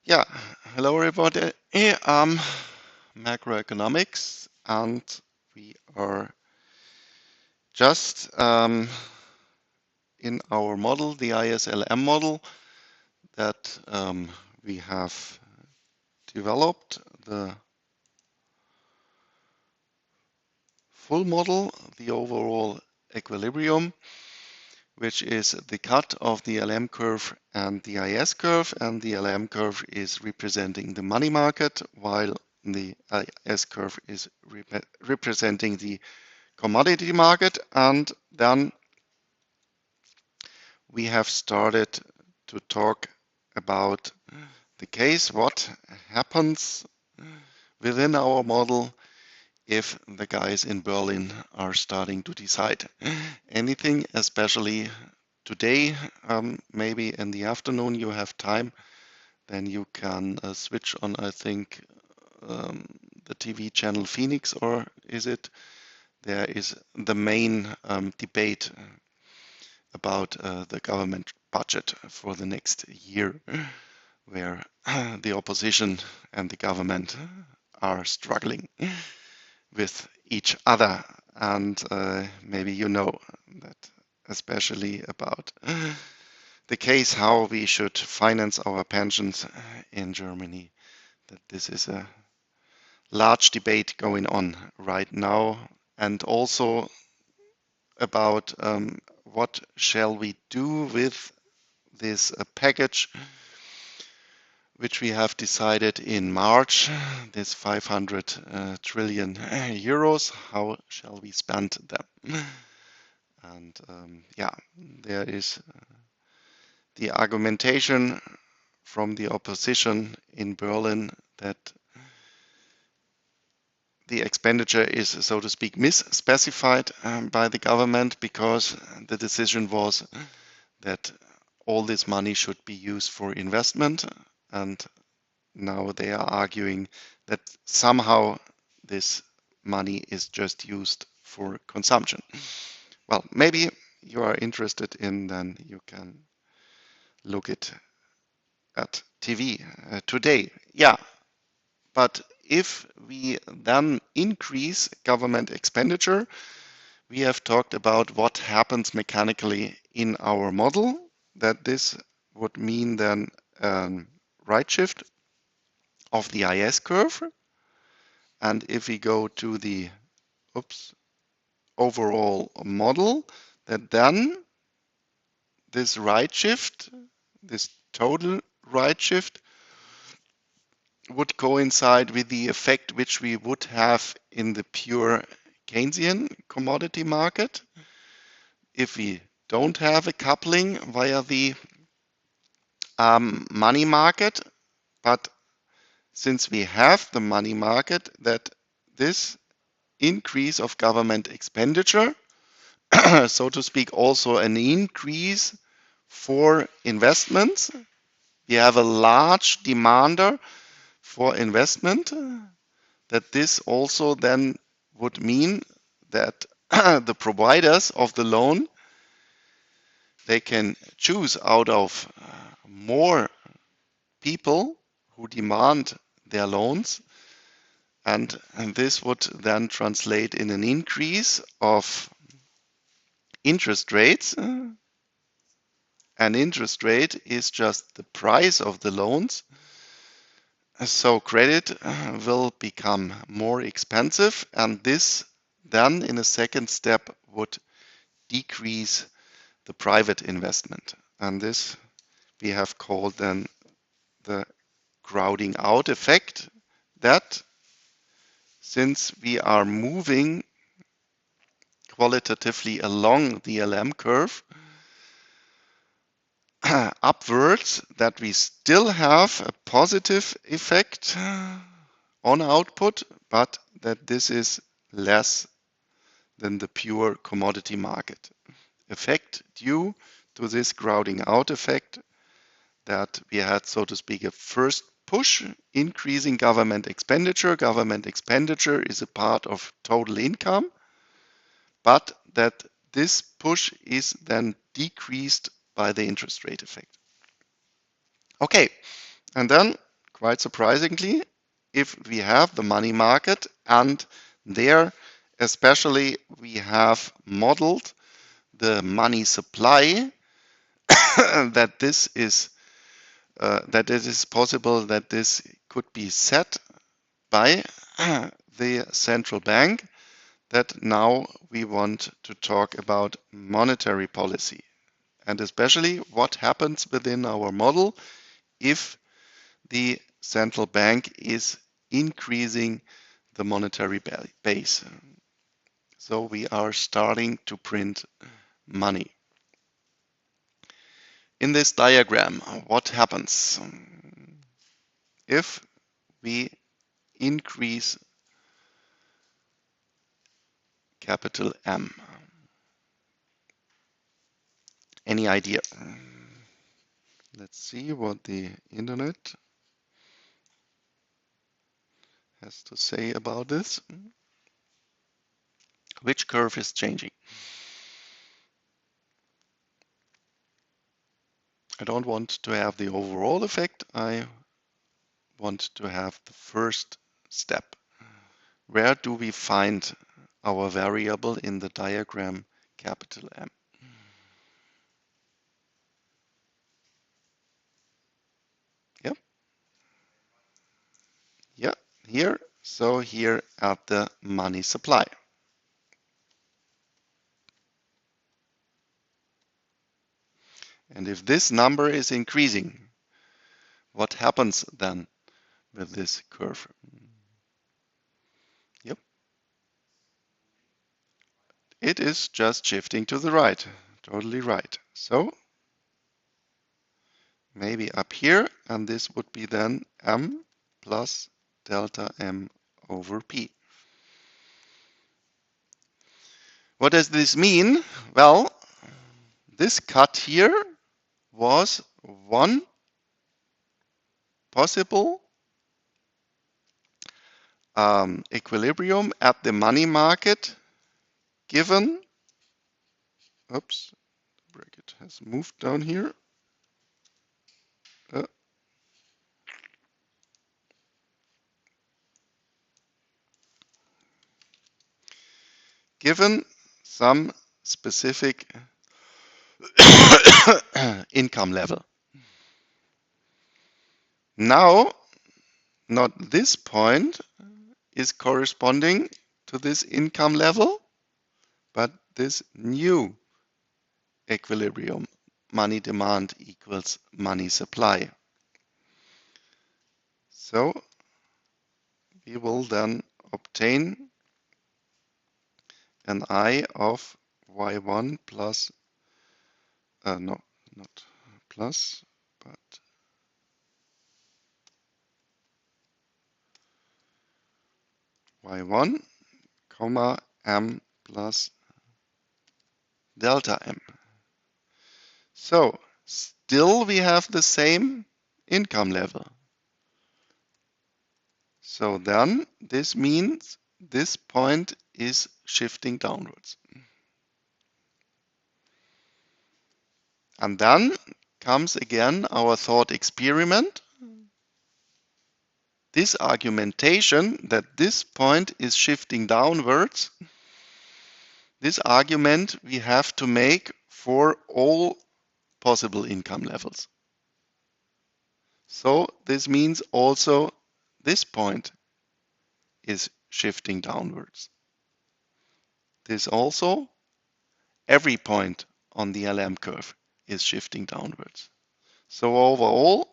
Yeah, hello everybody. Macroeconomics, and we are just in our model, the ISLM model that we have developed, the full model, the overall equilibrium, which is the cut of the LM curve and the IS curve, and the LM curve is representing the money market, while the IS curve is representing the commodity market. And then we have started to talk about the case, what happens within our model if the guys in Berlin are starting to decide anything, especially today. Maybe in the afternoon you have time, then you can switch on, I think, the TV channel Phoenix, or is it? There is the main debate about the government budget for the next year, where the opposition and the government are struggling with each other. And maybe you know that, especially about the case how we should finance our pensions in Germany, that this is a large debate going on right now, and also about what shall we do with this package which we have decided in March, this 500 trillion euros. How shall we spend them? And yeah, there is the argumentation from the opposition in Berlin that the expenditure is, so to speak, misspecified by the government, because the decision was that all this money should be used for investment, and now they are arguing that somehow this money is just used for consumption. Well, maybe you are interested in, then you can look it at TV today. Yeah, but if we then increase government expenditure, we have talked about what happens mechanically in our model, that this would mean then right shift of the IS curve. And if we go to the overall model, that then this right shift, this total right shift, would coincide with the effect which we would have in the pure Keynesian commodity market if we don't have a coupling via the money market. But since we have the money market, that this increase of government expenditure, so to speak, also an increase for investments. We have a large demander for investment, that this also then would mean that the providers of the loan, they can choose out of more people who demand their loans, and this would then translate in an increase of interest rates. An interest rate is just the price of the loans. So credit will become more expensive, and this then in a second step would decrease the private investment. And this we have called then the crowding out effect, that since we are moving qualitatively along the LM curve upwards, that we still have a positive effect on output, but that this is less than the pure commodity market effect due to this crowding out effect, that we had, so to speak, a first push increasing government expenditure. Government expenditure is a part of total income, but that this push is then decreased by the interest rate effect. Okay, and then quite surprisingly, if we have the money market and there especially we have modeled the money supply, that that it is possible that this could be set by the central bank, that now we want to talk about monetary policy and especially what happens within our model if the central bank is increasing the monetary base. So we are starting to print money. In this diagram, what happens if we increase capital M? Any idea? Let's see what the internet has to say about this. Which curve is changing? I don't want to have the overall effect. I want to have the first step. Where do we find our variable in the diagram capital M? Yep. Yeah, here. So here at the money supply. And if this number is increasing, what happens then with this curve? Yep. It is just shifting to the right. Totally right. So maybe up here, and this would be then M plus delta M over P. What does this mean? Well, this cut here was one possible equilibrium at the money market given, oops, the bracket has moved down here. Given some specific income level. Now, not this point is corresponding to this income level, but this new equilibrium, money demand equals money supply. So we will then obtain an I of y1 plus, no, not plus, but y1, comma, m plus delta m. So still we have the same income level. So then this means this point is shifting downwards. And then comes again our thought experiment. This argumentation that this point is shifting downwards, this argument we have to make for all possible income levels. So this means also this point is shifting downwards. This also, every point on the LM curve is shifting downwards. So overall,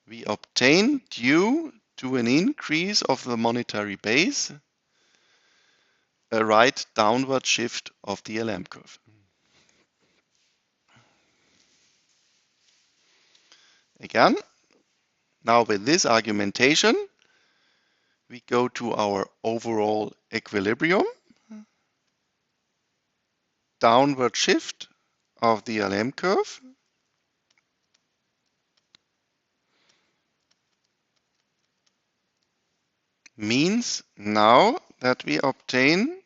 we obtain, due to an increase of the monetary base, a right downward shift of the LM curve. Again, now with this argumentation, we go to our overall equilibrium, downward shift of the LM curve, means now that we obtain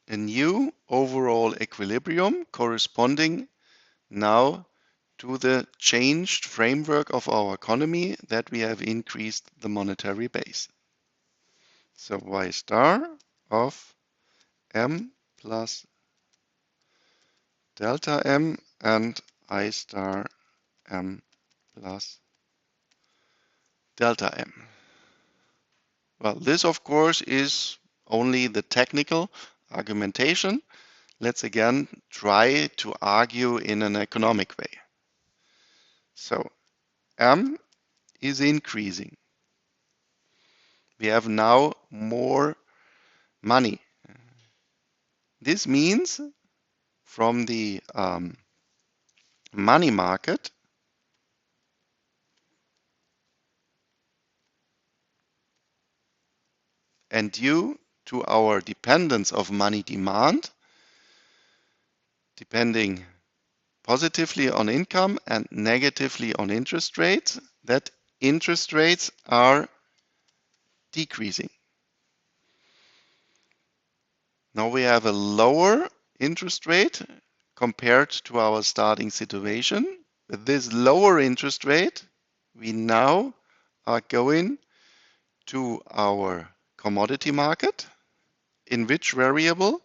a new overall equilibrium corresponding now to the changed framework of our economy that we have increased the monetary base. So y star of m plus delta m and I star m plus delta m. Well, this of course is only the technical argumentation. Let's again try to argue in an economic way. So m is increasing. We have now more money. This means from the money market, and due to our dependence of money demand, depending positively on income and negatively on interest rates, that interest rates are decreasing. Now we have a lower interest rate compared to our starting situation. With this lower interest rate, we now are going to our commodity market, in which variable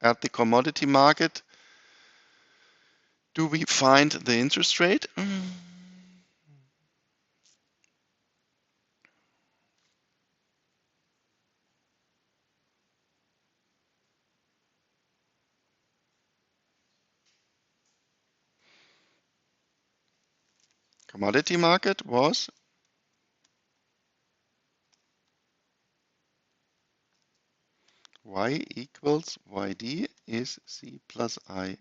at the commodity market do we find the interest rate? Commodity market was y equals yd is c plus I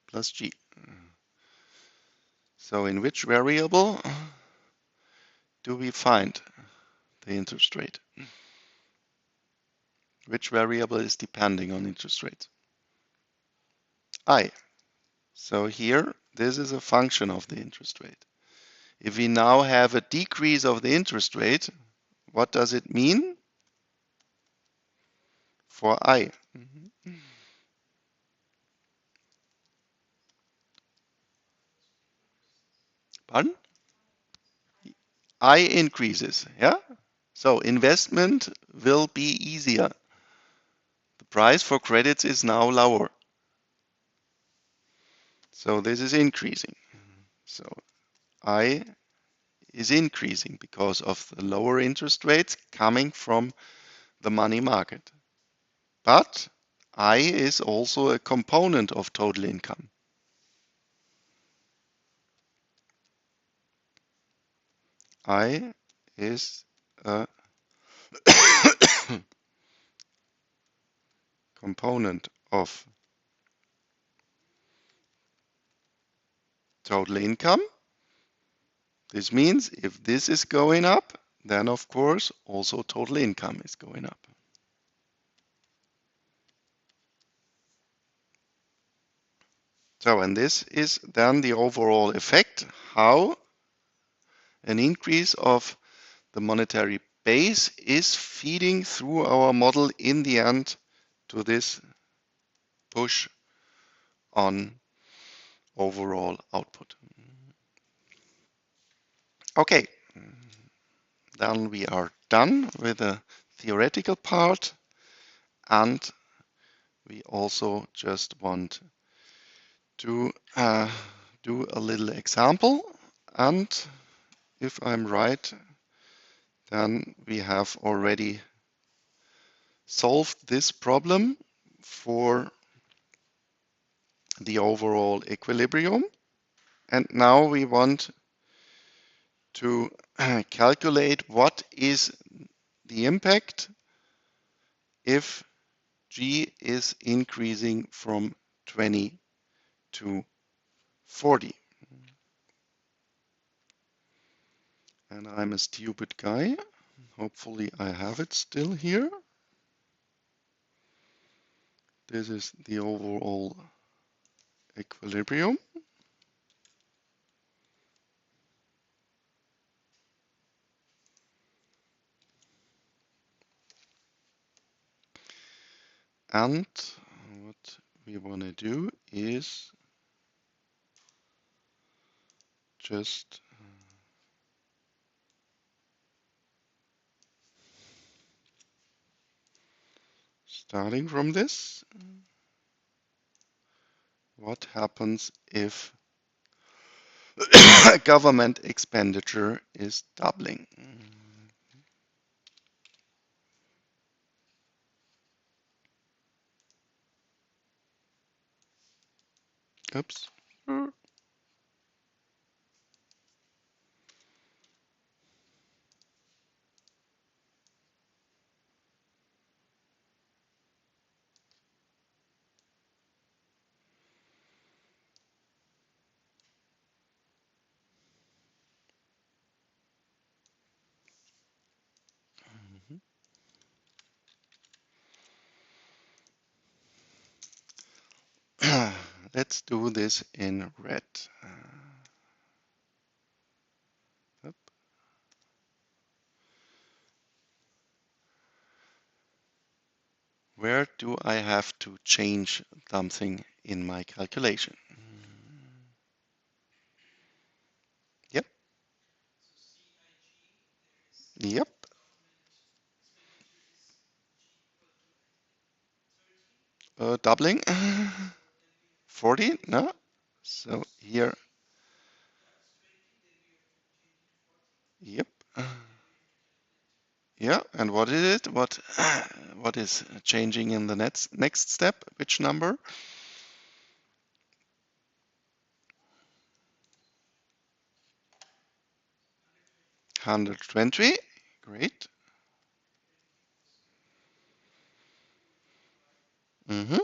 plus g. So in which variable do we find the interest rate? Which variable is depending on interest rates? I. So here, this is a function of the interest rate. If we now have a decrease of the interest rate, what does it mean for I? Pardon? I increases, yeah? So investment will be easier. The price for credits is now lower. So this is increasing. So I is increasing because of the lower interest rates coming from the money market. But I is also a component of total income. I is a component of total income. This means if this is going up, then of course also total income is going up. So, and this is then the overall effect, how an increase of the monetary base is feeding through our model in the end to this push on overall output. Okay, then we are done with the theoretical part, and we also just want to do a little example, and if I'm right, then we have already solved this problem for the overall equilibrium, and now we want to calculate what is the impact if G is increasing from 20 to 40. And I'm a stupid guy. Hopefully I have it still here. This is the overall equilibrium. And we want to do is just starting from this, what happens if government expenditure is doubling? Oops. Let's do this in red. Where do I have to change something in my calculation? Yep, yep. Doubling. 40? No. So here, yep. Yeah, and what is it? What is changing in the next step? Which number? 120. Great. Mm-hmm.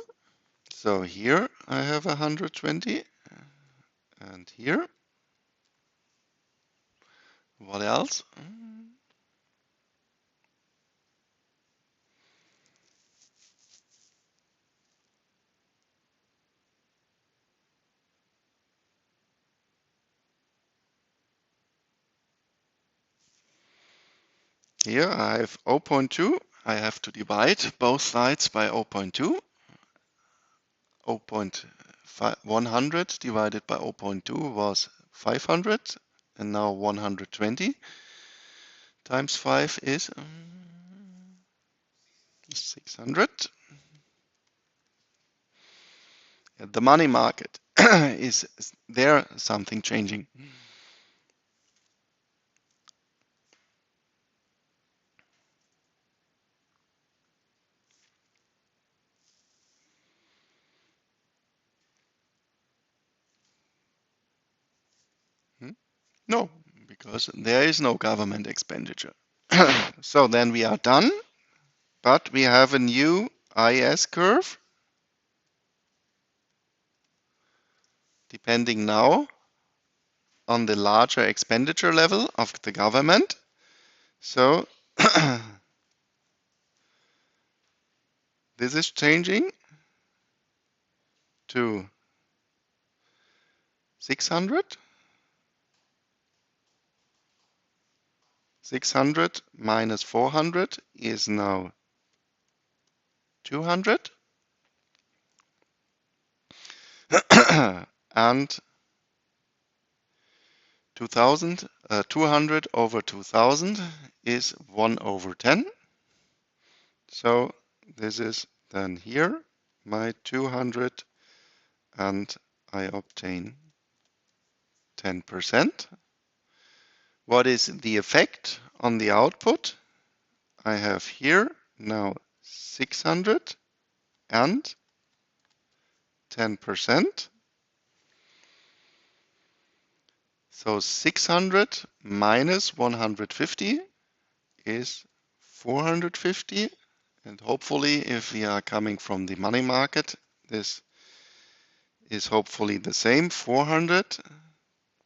So here I have 120, and here, what else? Here I have 0.2. I have to divide both sides by 0.2. 100 divided by 0.2 was 500, and now 120 times 5 is 600. The money market, is there something changing? Hmm? No, because there is no government expenditure. So then we are done, but we have a new IS curve, depending now on the larger expenditure level of the government. So this is changing to 600. 600 minus 400 is now 200. And 200 over 2000 is 1 over 10. So this is then here, my 200, and I obtain 10%. What is the effect on the output? I have here now 600 and 10%. So 600 minus 150 is 450. And hopefully, if we are coming from the money market, this is hopefully the same. 400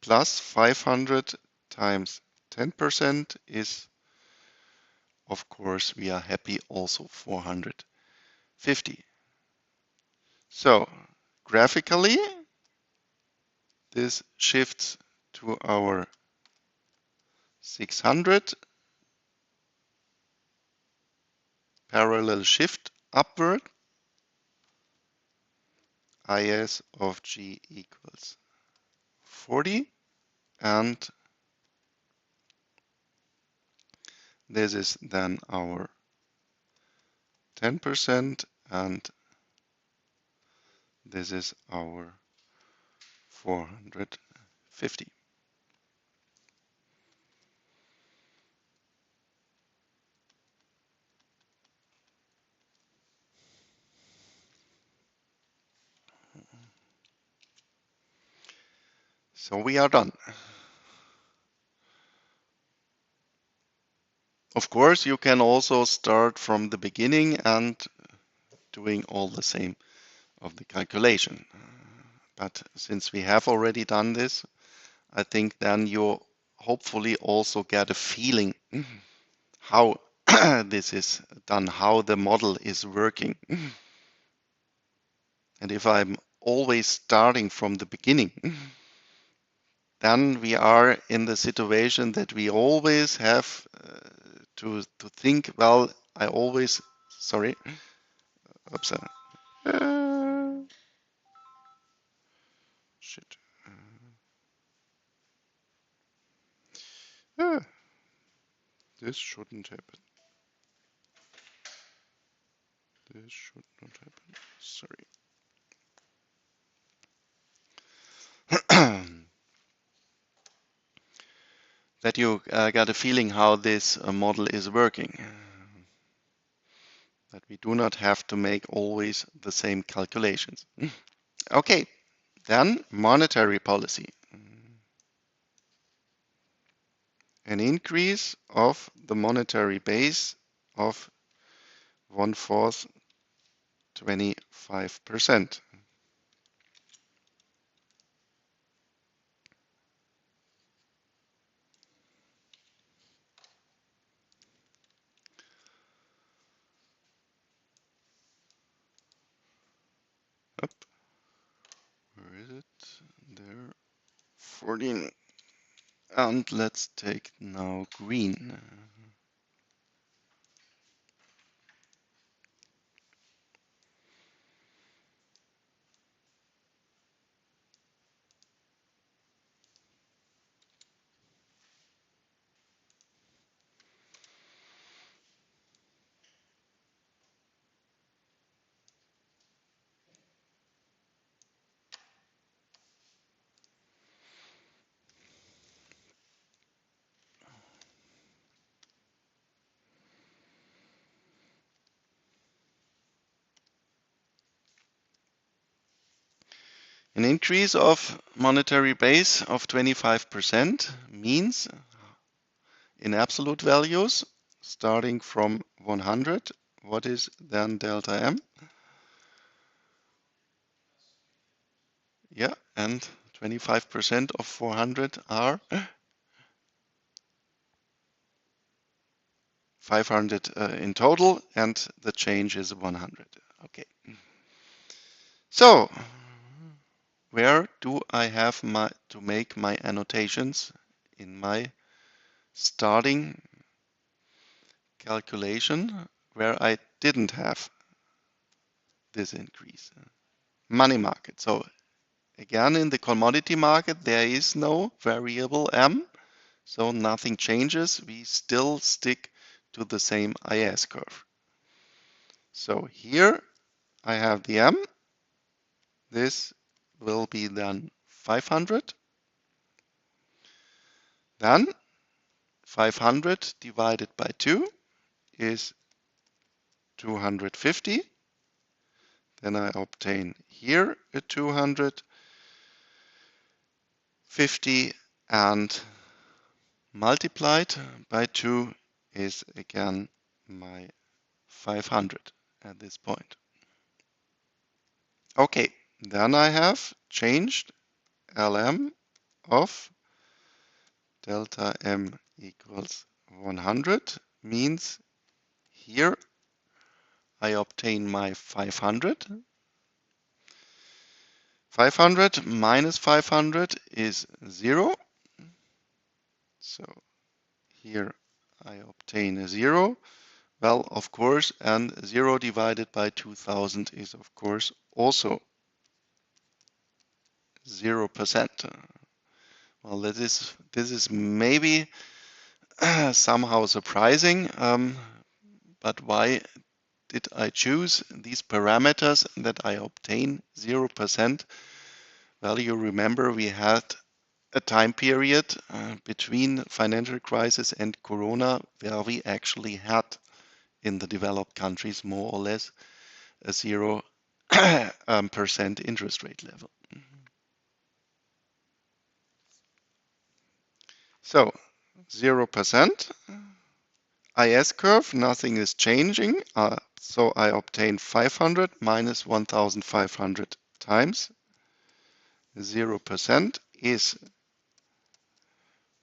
plus 500 times 10% is, of course, we are happy also 450. So graphically, this shifts to our 600 parallel shift upward. IS of G equals 40, and this is then our 10%, and this is our 450. So we are done. Of course, you can also start from the beginning and doing all the same of the calculation. But since we have already done this, I think then you hopefully also get a feeling how this is done, how the model is working. And if I'm always starting from the beginning, then we are in the situation that we always have to think, well, I always, sorry, oops, shit. Uh, this shouldn't happen. This should not happen. Sorry. That you got a feeling how this model is working. That we do not have to make always the same calculations. Okay, then monetary policy. An increase of the monetary base of 1/4, 25%. Up. Where is it? There. 14. And let's take now green. An increase of monetary base of 25% means in absolute values, starting from 100, what is then delta M? Yeah, and 25% of 400 are 500 in total, and the change is 100. Okay. So, where do I have to make my annotations in my starting calculation where I didn't have this increase? Money market. So again, in the commodity market, there is no variable M, so nothing changes. We still stick to the same IS curve. So here I have the M. This will be then 500. Then 500 divided by 2 is 250. Then I obtain here a 250, and multiplied by 2 is again my 500 at this point. Okay, then I have changed LM of delta M equals 100, means here I obtain my 500. 500 minus 500 is 0. So here I obtain a 0. Well, of course, and 0 divided by 2000 is, of course, also 0%. Well, this is maybe somehow surprising, but why did I choose these parameters that I obtain 0%? Well, you remember we had a time period between financial crisis and Corona where we actually had in the developed countries more or less a 0% interest rate level. So 0%. IS curve, nothing is changing. So I obtain 500 minus 1,500 times 0% is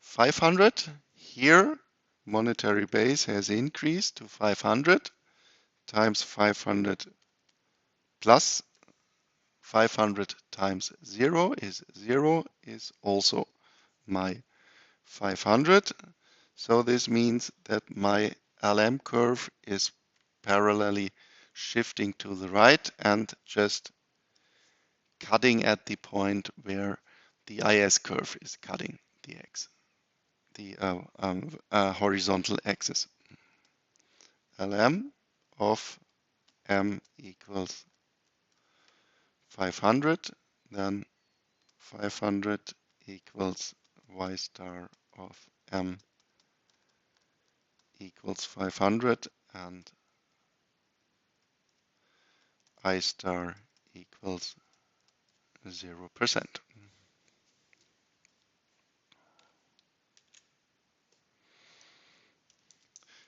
500. Here, monetary base has increased to 500 times 500 plus 500 times 0 is also my 500. So this means that my LM curve is parallelly shifting to the right and just cutting at the point where the IS curve is cutting the X, the horizontal axis. LM of M equals 500, then 500 equals Y star of M equals 500 and I star equals 0%.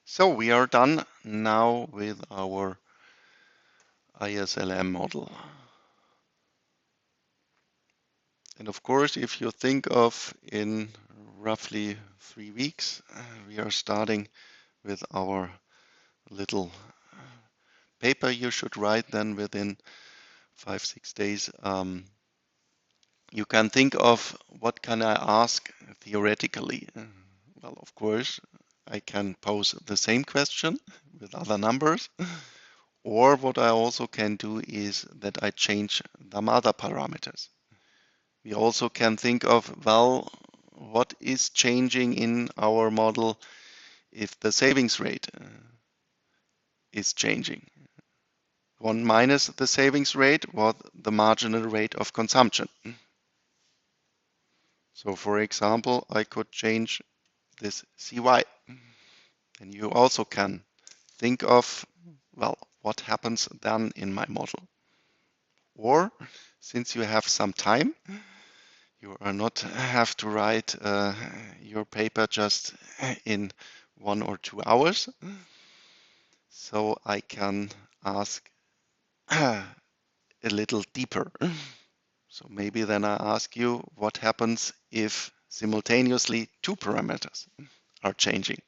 So we are done now with our ISLM model. And of course, if you think of in roughly 3 weeks, we are starting with our little paper you should write then within 5-6 days. You can think of what can I ask theoretically. Well, of course, I can pose the same question with other numbers. Or what I also can do is that I change some other parameters. We also can think of, well, what is changing in our model if the savings rate is changing. 1 minus the savings rate was the marginal rate of consumption. So for example, I could change this CY. And you also can think of, well, what happens then in my model. Or since you have some time, you are not have to write your paper just in 1 or 2 hours. So I can ask a little deeper. So maybe then I ask you what happens if simultaneously 2 parameters are changing.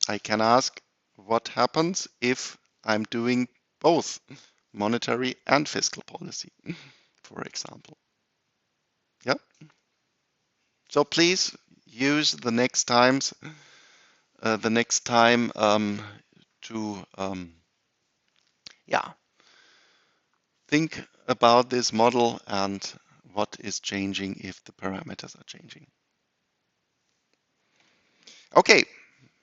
I can ask what happens if I'm doing both monetary and fiscal policy, for example. Yeah. So please use the next time to think about this model and what is changing if the parameters are changing. Okay,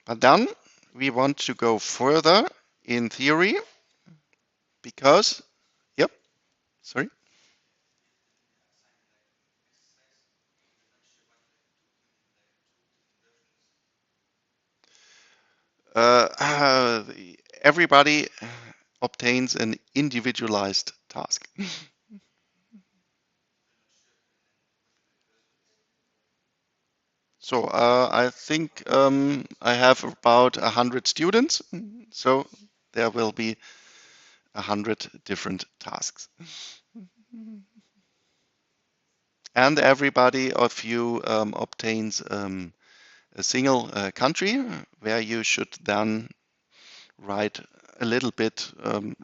but then we want to go further in theory because, yep, sorry. Everybody obtains an individualized task. So I think I have about 100 students, so there will be 100 different tasks. And everybody of you obtains a single country where you should then write a little bit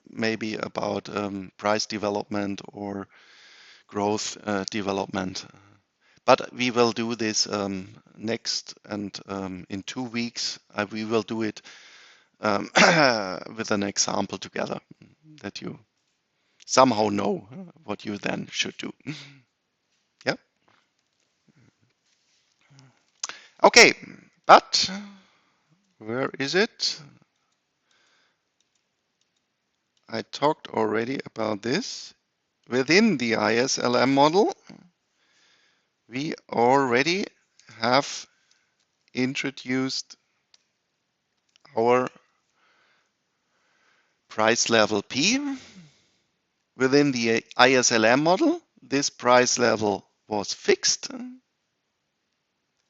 maybe about price development or growth development. But we will do this next and in 2 weeks we will do it with an example together that you somehow know what you then should do. Okay, but where is it? I talked already about this. Within the ISLM model, we already have introduced our price level P. Within the ISLM model, this price level was fixed,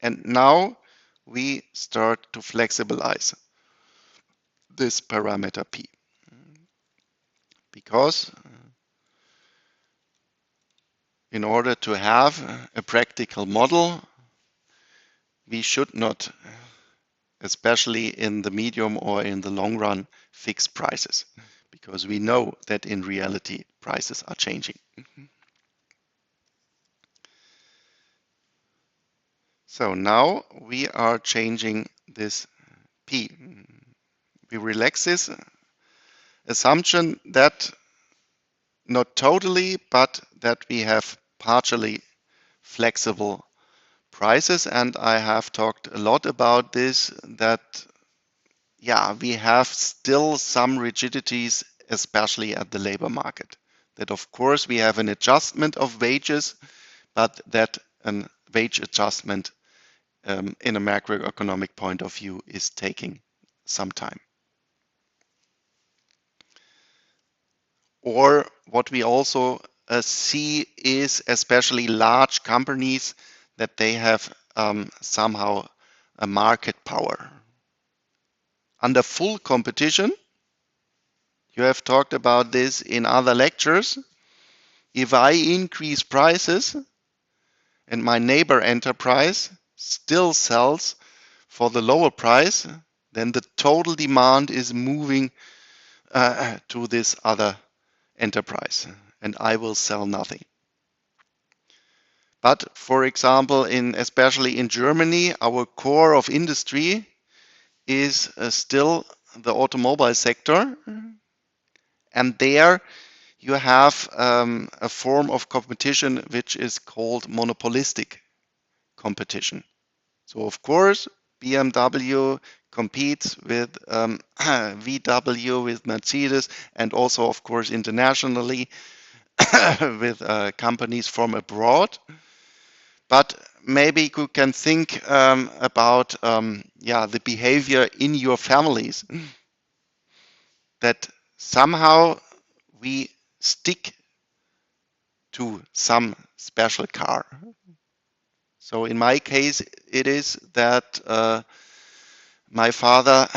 and now we start to flexibilize this parameter P, because in order to have a practical model, we should not, especially in the medium or in the long run, fix prices, because we know that in reality prices are changing. So now we are changing this P. We relax this assumption that not totally, but that we have partially flexible prices. And I have talked a lot about this, that yeah, we have still some rigidities, especially at the labor market. That of course we have an adjustment of wages, but that a wage adjustment in a macroeconomic point of view is taking some time. Or what we also see is especially large companies that they have somehow a market power. Under full competition, you have talked about this in other lectures. If I increase prices and my neighbor enterprise still sells for the lower price, then the total demand is moving to this other enterprise, and I will sell nothing. But for example, especially in Germany, our core of industry is still the automobile sector, and there you have a form of competition which is called monopolistic competition. So of course, BMW competes with VW, with Mercedes, and also of course internationally with companies from abroad. But maybe you can think about the behavior in your families, that somehow we stick to some special car. So in my case, it is that my father,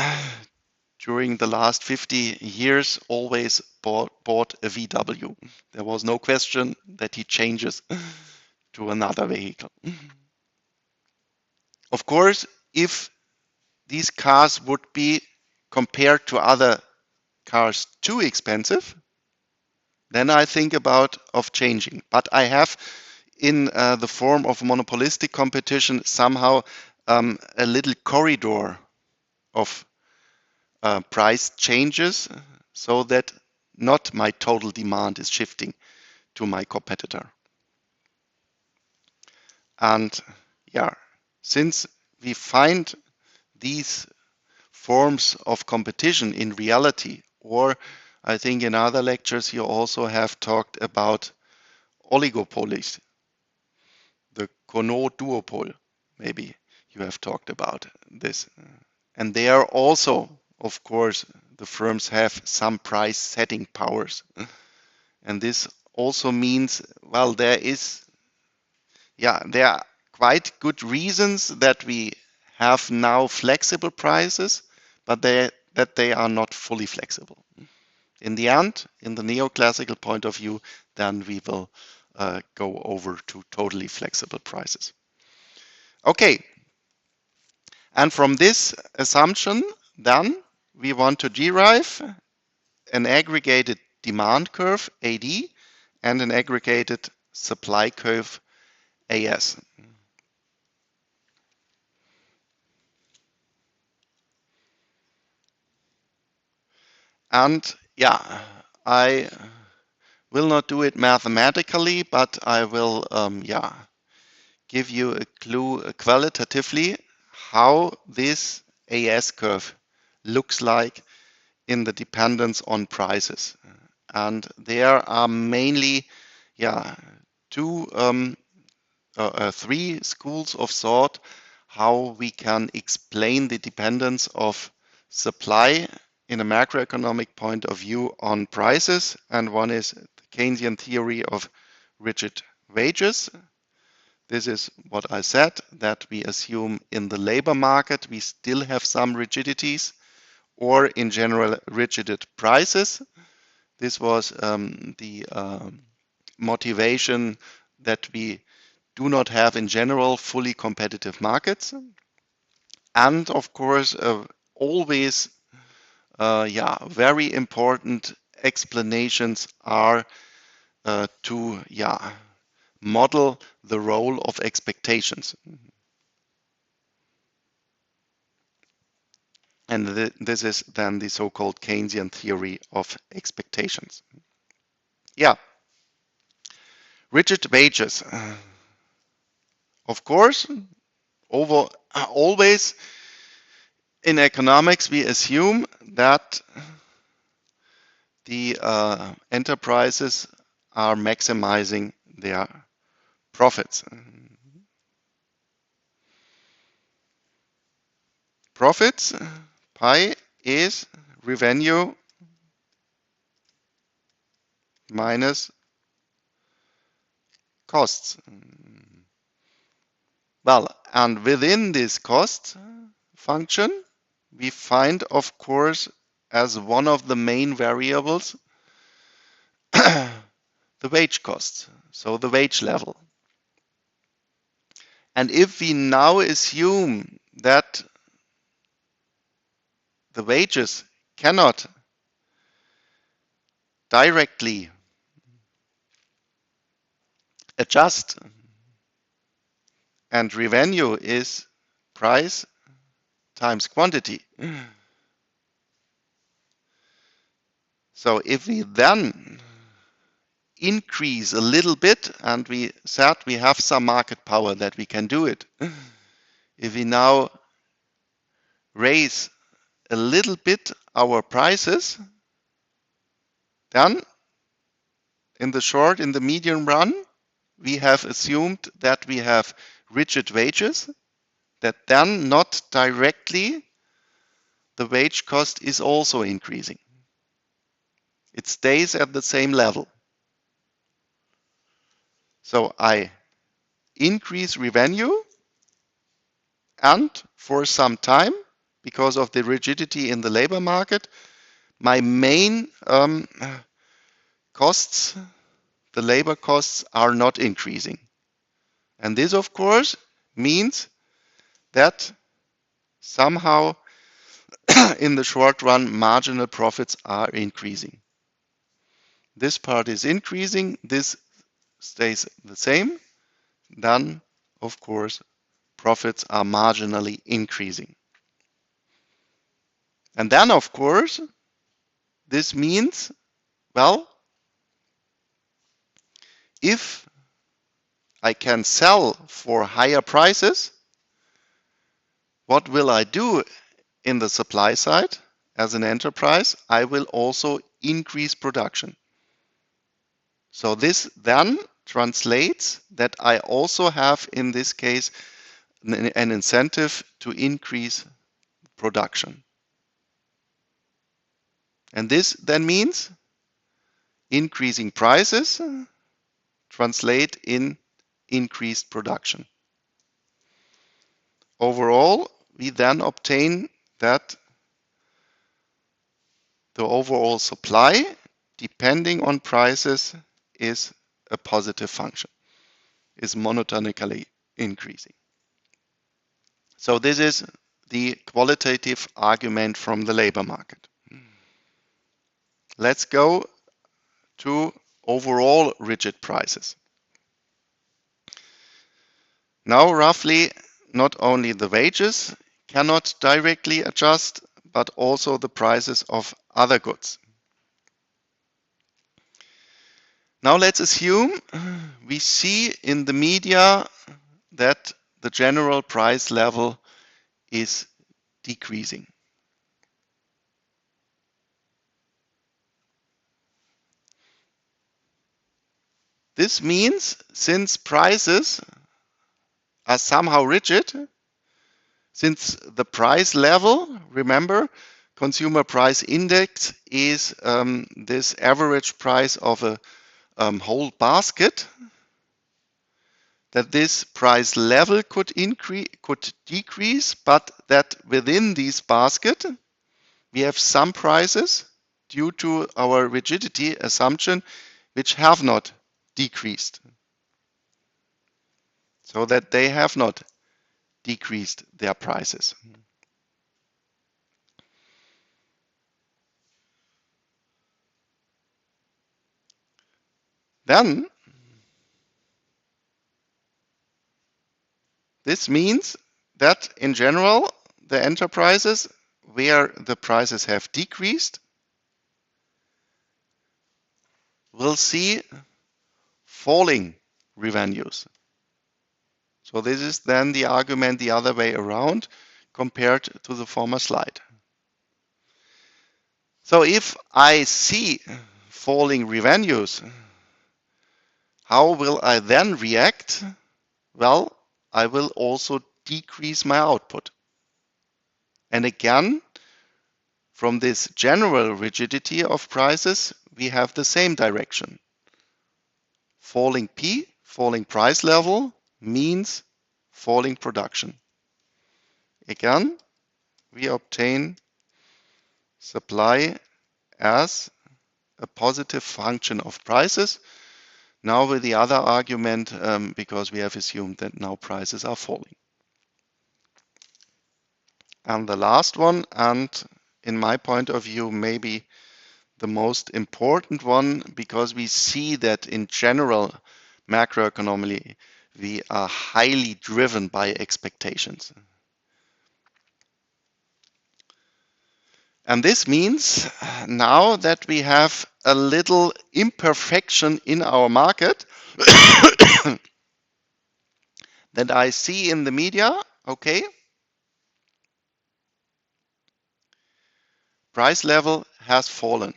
during the last 50 years, always bought a VW. There was no question that he changes to another vehicle. Of course, if these cars would be compared to other cars too expensive, then I think about of changing. But I have in the form of monopolistic competition somehow a little corridor of price changes, so that not my total demand is shifting to my competitor. And yeah, since we find these forms of competition in reality, or I think in other lectures you also have talked about oligopolies, the Cournot duopoly, maybe you have talked about this. And they are also, of course, the firms have some price setting powers. And this also means, well, there are quite good reasons that we have now flexible prices, but that they are not fully flexible. In the end, in the neoclassical point of view, then we will go over to totally flexible prices. Okay, and from this assumption, then we want to derive an aggregated demand curve, AD, and an aggregated supply curve, AS. And yeah, I will not do it mathematically, but I will give you a clue qualitatively how this AS curve looks like in the dependence on prices. And there are mainly, yeah, three schools of thought how we can explain the dependence of supply in a macroeconomic point of view on prices. And one is the Keynesian theory of rigid wages. This is what I said, that we assume in the labor market we still have some rigidities, or in general rigid prices. This was the motivation that we do not have in general fully competitive markets. And of course, always very important explanations are to model the role of expectations. And this is then the so-called Keynesian theory of expectations. Yeah, rigid wages. Of course, always in economics we assume that the enterprises are maximizing their profits. Profits, pi, is revenue minus costs. Well, and within this cost function, we find, of course, as one of the main variables, the wage cost, so the wage level. And if we now assume that the wages cannot directly adjust, and revenue is price times quantity. So if we then increase a little bit, and we said we have some market power that we can do it, if we now raise a little bit our prices, then in the medium run, we have assumed that we have rigid wages, that then not directly the wage cost is also increasing. It stays at the same level. So I increase revenue, and for some time, because of the rigidity in the labor market, my main costs, the labor costs, are not increasing. And this, of course, means that somehow in the short run, marginal profits are increasing. This part is increasing, this stays the same, then, of course, profits are marginally increasing. And then, of course, this means, well, if I can sell for higher prices, what will I do in the supply side as an enterprise? I will also increase production. So this then translates that I also have, in this case, an incentive to increase production. And this then means increasing prices translate in increased production. Overall, we then obtain that the overall supply, depending on prices, is a positive function, is monotonically increasing. So this is the qualitative argument from the labor market. Let's go to overall rigid prices. Now, roughly, not only the wages cannot directly adjust, but also the prices of other goods. Now let's assume we see in the media that the general price level is decreasing. This means since prices are somehow rigid, since the price level, remember, consumer price index is this average price of a whole basket, that this price level could decrease, but that within this basket we have some prices due to our rigidity assumption which have not decreased, so that they have not decreased their prices. Then this means that in general the enterprises where the prices have decreased will see falling revenues. So this is then the argument the other way around compared to the former slide. So if I see falling revenues, how will I then react? Well, I will also decrease my output. And again, from this general rigidity of prices, we have the same direction. Falling P, falling price level, means falling production. Again, we obtain supply as a positive function of prices. Now with the other argument, because we have assumed that now prices are falling. And the last one, and in my point of view, maybe the most important one, because we see that in general, macroeconomically, we are highly driven by expectations. And this means now that we have a little imperfection in our market that I see in the media, okay, price level has fallen.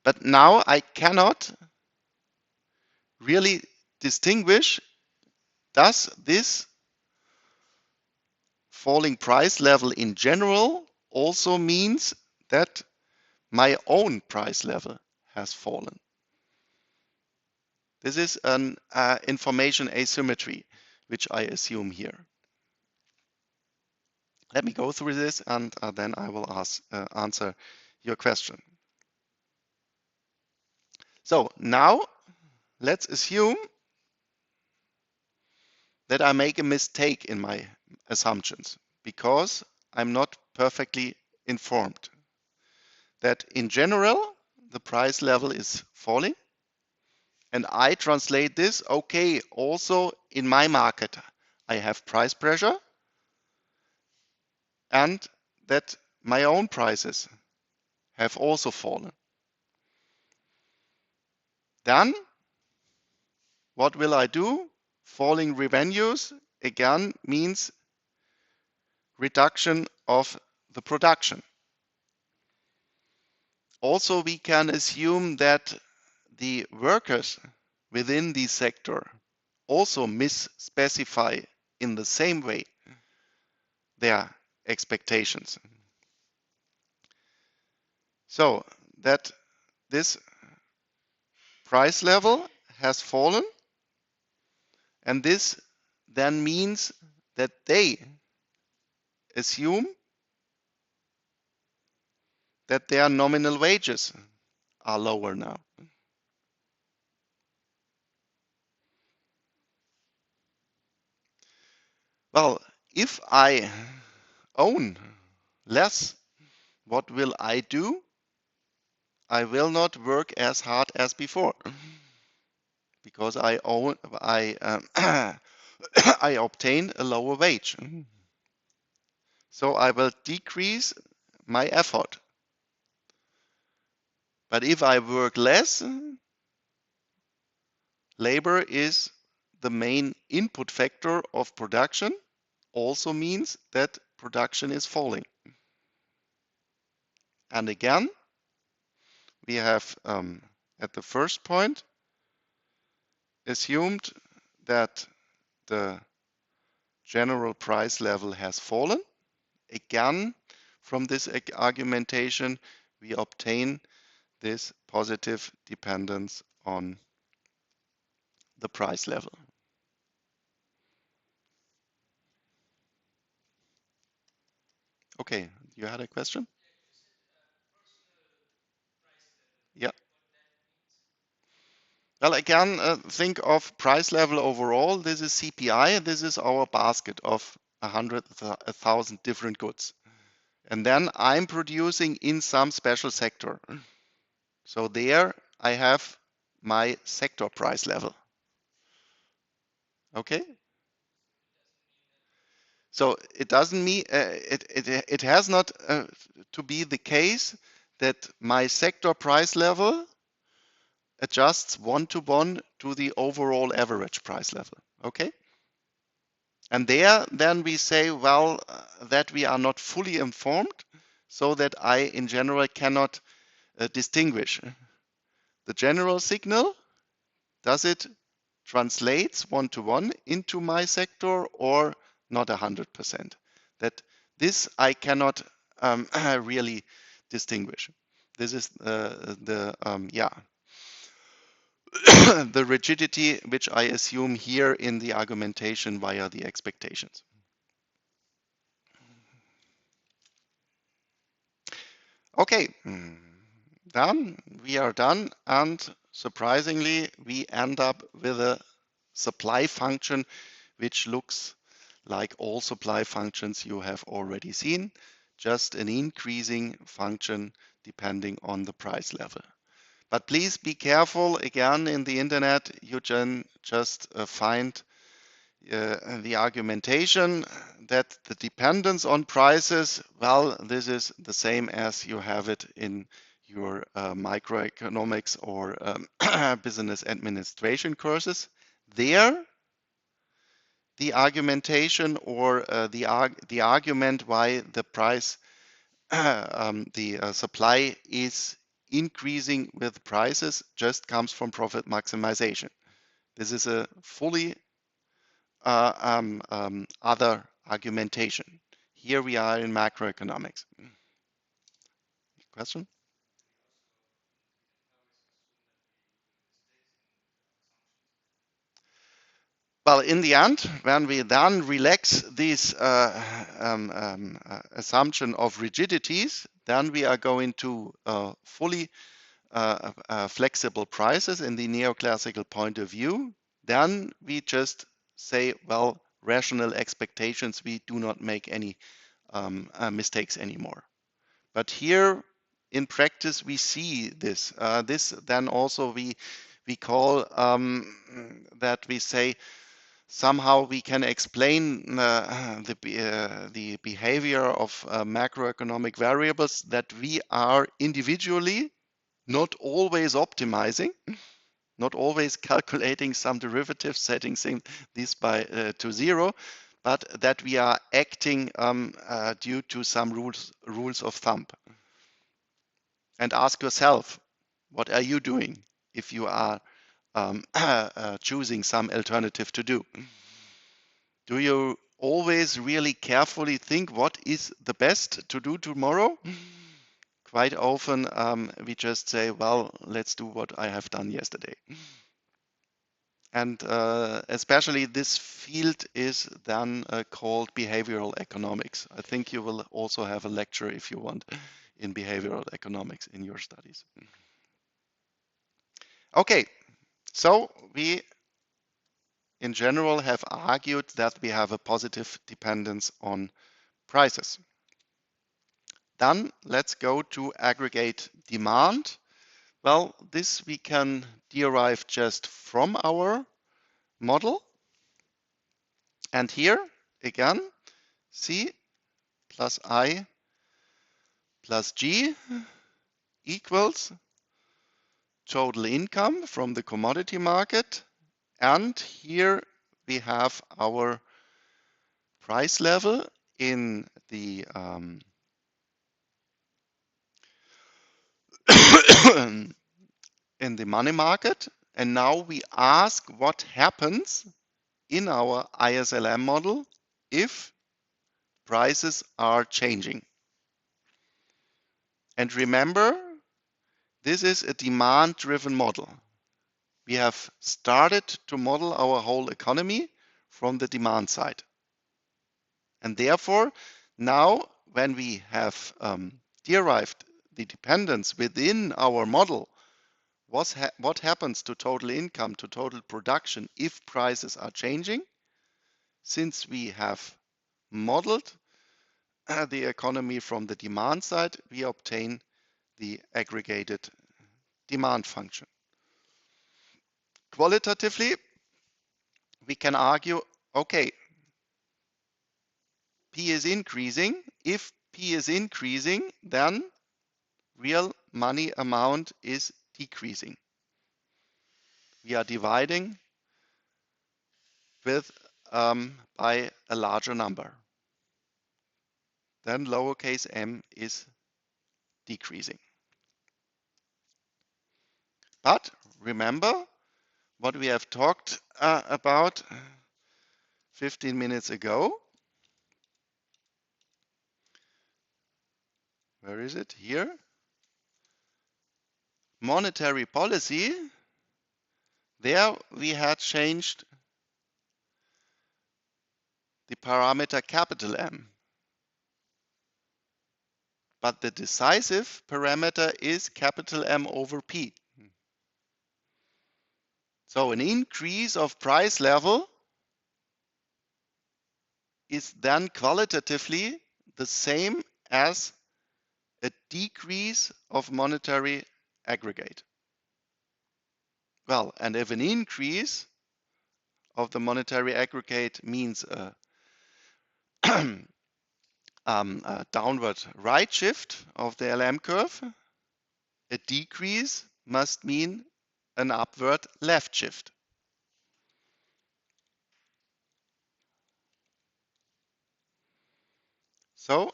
But now I cannot really distinguish, does this falling price level in general also means that my own price level has fallen? This is an information asymmetry, which I assume here. Let me go through this and then I will answer your question. So now let's assume that I make a mistake in my assumptions because I'm not perfectly informed. That in general, the price level is falling. And I translate this, okay, also in my market, I have price pressure and that my own prices have also fallen. Then what will I do? Falling revenues again means reduction of the production. Also, we can assume that the workers within the sector also misspecify in the same way their expectations. So that this price level has fallen, and this then means that they assume that their nominal wages are lower now. Well, if I own less, what will I do? I will not work as hard as before because I obtain a lower wage. So I will decrease my effort. But if I work less, labor is the main input factor of production. also means that production is falling. And again, we have at the first point assumed that the general price level has fallen. Again, from this argumentation, we obtain this positive dependence on the price level. Okay, you had a question? Yeah. Well, again, think of price level overall. This is CPI. This is our basket of 100,000 different goods. And then I'm producing in some special sector. So there I have my sector price level. Okay? So it doesn't mean it has not to be the case that my sector price level adjusts one-to-one to the overall average price level. Okay? And there then we say, well, that we are not fully informed, so that I in general cannot distinguish the general signal. Does it translates one-to-one into my sector or not 100%? That this I cannot really distinguish. This is the rigidity which I assume here in the argumentation via the expectations. Okay, done. We are done, and surprisingly, we end up with a supply function which looks like all supply functions you have already seen, just an increasing function depending on the price level. But please be careful, again, in the internet, you can just find the argumentation that the dependence on prices, well, this is the same as you have it in your microeconomics or business administration courses. There, the argumentation or the argument why the price, the supply is increasing with prices just comes from profit maximization. This is a fully other argumentation. Here we are in macroeconomics. Question? Well, in the end, when we then relax this assumption of rigidities, then we are going to fully flexible prices in the neoclassical point of view. Then we just say, well, rational expectations, we do not make any mistakes anymore. But here in practice, we see this. This then also we call that we say somehow we can explain the behavior of macroeconomic variables that we are individually not always optimizing, not always calculating some derivatives, setting this by to zero, but that we are acting due to some rules of thumb. And ask yourself, what are you doing if you are choosing some alternative to do? Do you always really carefully think what is the best to do tomorrow? Quite often we just say, well, let's do what I have done yesterday. And especially this field is then called behavioral economics. I think you will also have a lecture if you want in behavioral economics in your studies. Okay, so we in general have argued that we have a positive dependence on prices. Then let's go to aggregate demand. Well, this we can derive just from our model. And here again, C plus I plus G equals total income from the commodity market. And here we have our price level in the in the money market, and now we ask what happens in our ISLM model if prices are changing. And remember, this is a demand-driven model. We have started to model our whole economy from the demand side. And therefore, now when we have derived the dependence within our model, what happens to total income, to total production if prices are changing? Since we have modeled the economy from the demand side, we obtain the aggregated demand function. Qualitatively, we can argue, okay, P is increasing. If P is increasing, then real money amount is decreasing. We are dividing with by a larger number. Then lowercase m is decreasing. But remember what we have talked about 15 minutes ago. Where is it? Here. Monetary policy. There we had changed the parameter capital M. But the decisive parameter is capital M over P. So an increase of price level is then qualitatively the same as a decrease of monetary aggregate. Well, and if an increase of the monetary aggregate means a downward right shift of the LM curve, a decrease must mean an upward left shift. So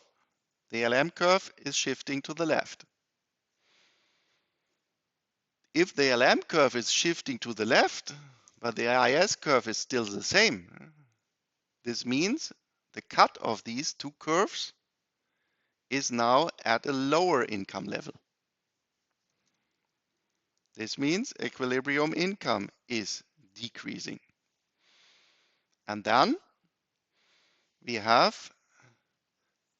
the LM curve is shifting to the left. If the LM curve is shifting to the left, but the IS curve is still the same, this means the cut of these two curves is now at a lower income level. This means equilibrium income is decreasing. And then we have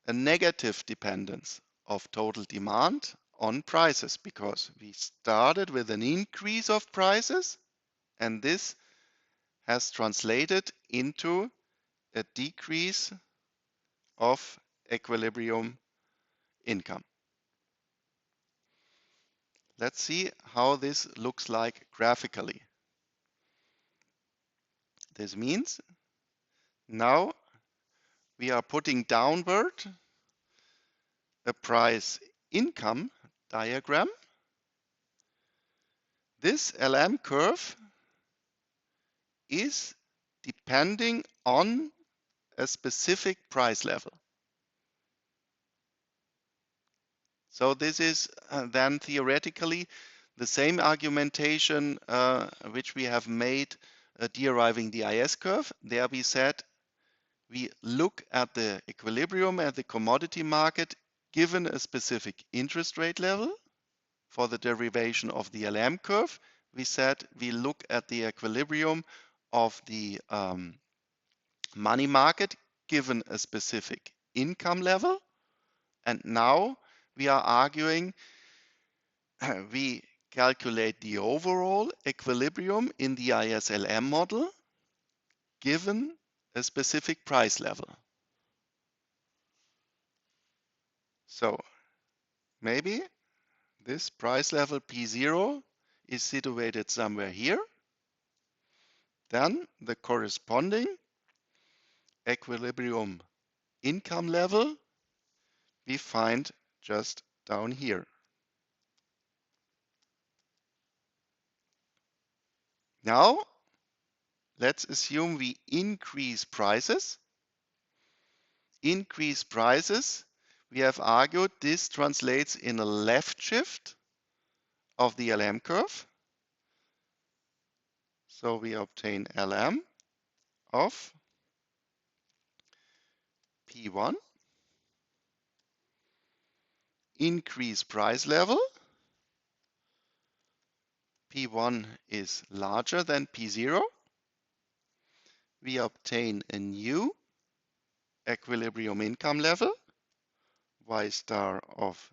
a negative dependence of total demand on prices, because we started with an increase of prices, and this has translated into a decrease of equilibrium income. Let's see how this looks like graphically. This means now we are putting downward a price income diagram. This LM curve is depending on a specific price level. So this is then theoretically the same argumentation which we have made deriving the IS curve. There we said we look at the equilibrium at the commodity market given a specific interest rate level. For the derivation of the LM curve, we said we look at the equilibrium of the money market given a specific income level. And now we are arguing we calculate the overall equilibrium in the ISLM model given a specific price level. So maybe this price level P0 is situated somewhere here. Then the corresponding equilibrium income level we find just down here. Now let's assume we increase prices. increase prices, we have argued this translates in a left shift of the LM curve. So we obtain LM of P1, increase price level. P1 is larger than P0. We obtain a new equilibrium income level, Y star of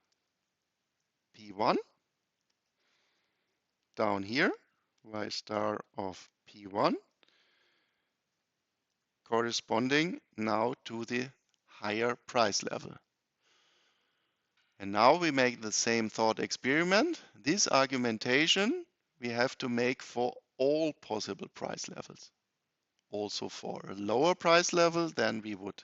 P1. Down here, Y star of P1, corresponding now to the higher price level. And now we make the same thought experiment. This argumentation we have to make for all possible price levels. Also for a lower price level, then we would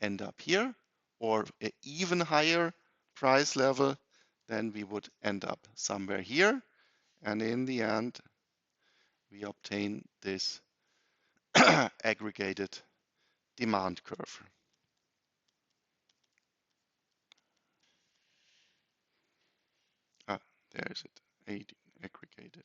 end up here, or an even higher price level, then we would end up somewhere here. And in the end, we obtain this aggregated demand curve. There is it, aggregated.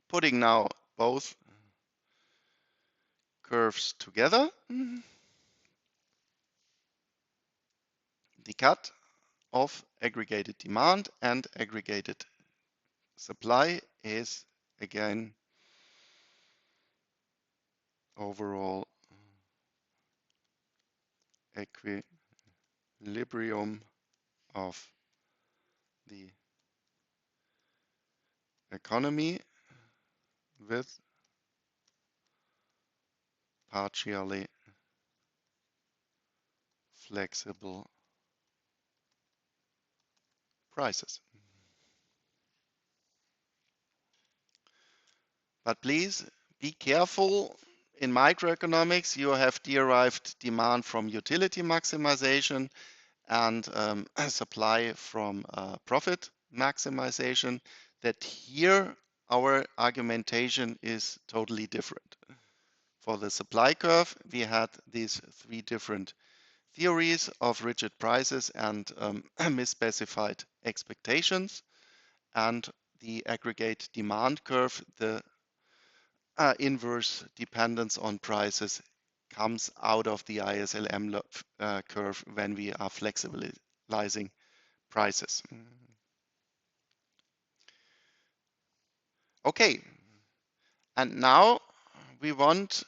Putting now both curves together, the cut of aggregated demand and aggregated supply is again overall equilibrium of the economy with partially flexible prices. But please be careful. In microeconomics, you have derived demand from utility maximization and supply from profit maximization. That here our argumentation is totally different. For the supply curve, we had these three different theories of rigid prices and misspecified expectations. And the aggregate demand curve, the inverse dependence on prices comes out of the ISLM curve when we are flexibilizing prices. Okay, and now we want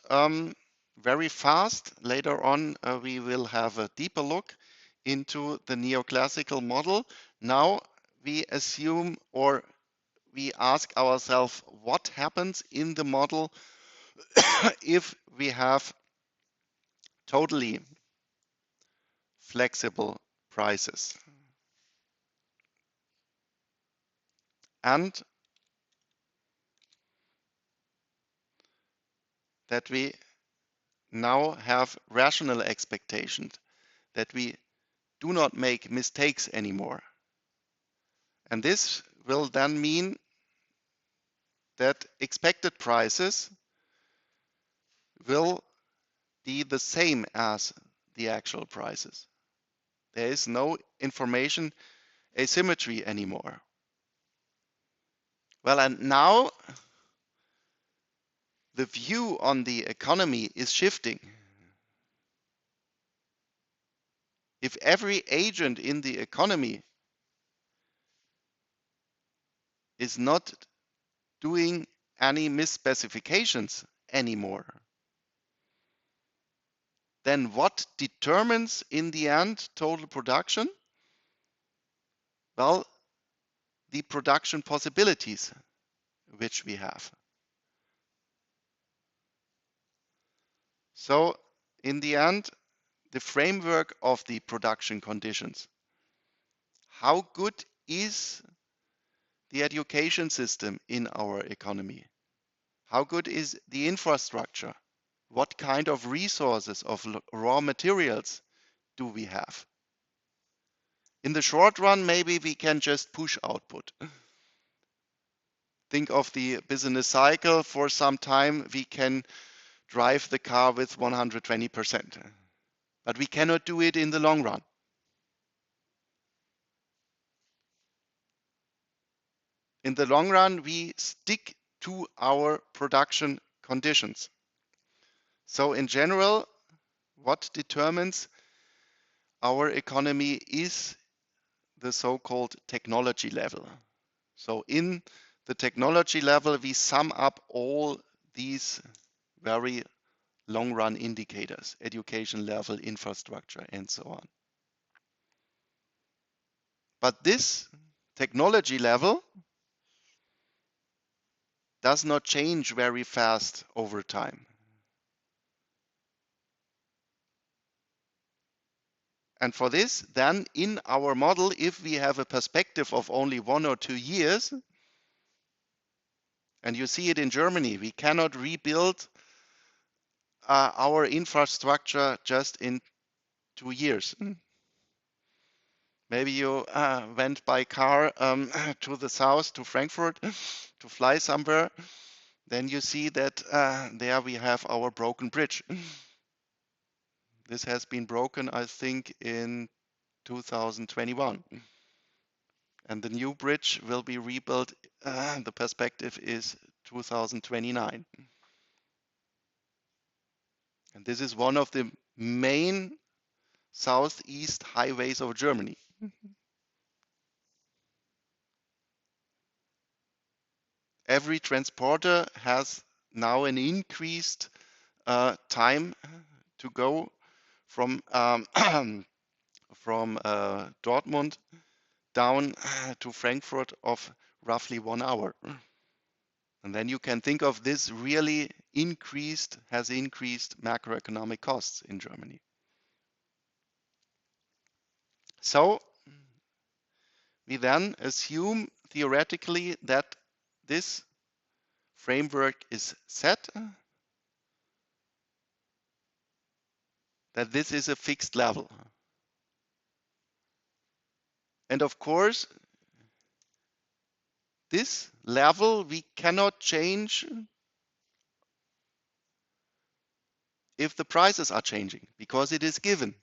very fast, later on we will have a deeper look into the neoclassical model. Now we assume, or we ask ourselves, what happens in the model if we have totally flexible prices? And that we now have rational expectations, that we do not make mistakes anymore. And this will then mean that expected prices will be the same as the actual prices. There is no information asymmetry anymore. Well, and now the view on the economy is shifting. If every agent in the economy is not doing any misspecifications anymore, then what determines in the end total production? Well, the production possibilities which we have. So in the end, the framework of the production conditions. How good is the education system in our economy? How good is the infrastructure? What kind of resources of raw materials do we have? In the short run, maybe we can just push output. think of the business cycle. For some time, we can drive the car with 120%, but we cannot do it in the long run. In the long run, we stick to our production conditions. So in general, what determines our economy is the so-called technology level. So in the technology level, we sum up all these very long-run indicators, education level, infrastructure, and so on. But this technology level does not change very fast over time. And for this, then in our model, if we have a perspective of only 1 or 2 years, and you see it in Germany, we cannot rebuild our infrastructure just in 2 years. Maybe you went by car to the south, to Frankfurt, to fly somewhere. Then you see that there we have our broken bridge. This has been broken, I think, in 2021. And the new bridge will be rebuilt. The perspective is 2029. And this is one of the main southeast highways of Germany. Every transporter has now an increased time to go from from Dortmund down to Frankfurt of roughly 1 hour. And then you can think of this really has increased macroeconomic costs in Germany. So we then assume theoretically that this framework is set, that this is a fixed level. And of course, this level we cannot change if the prices are changing, because it is given.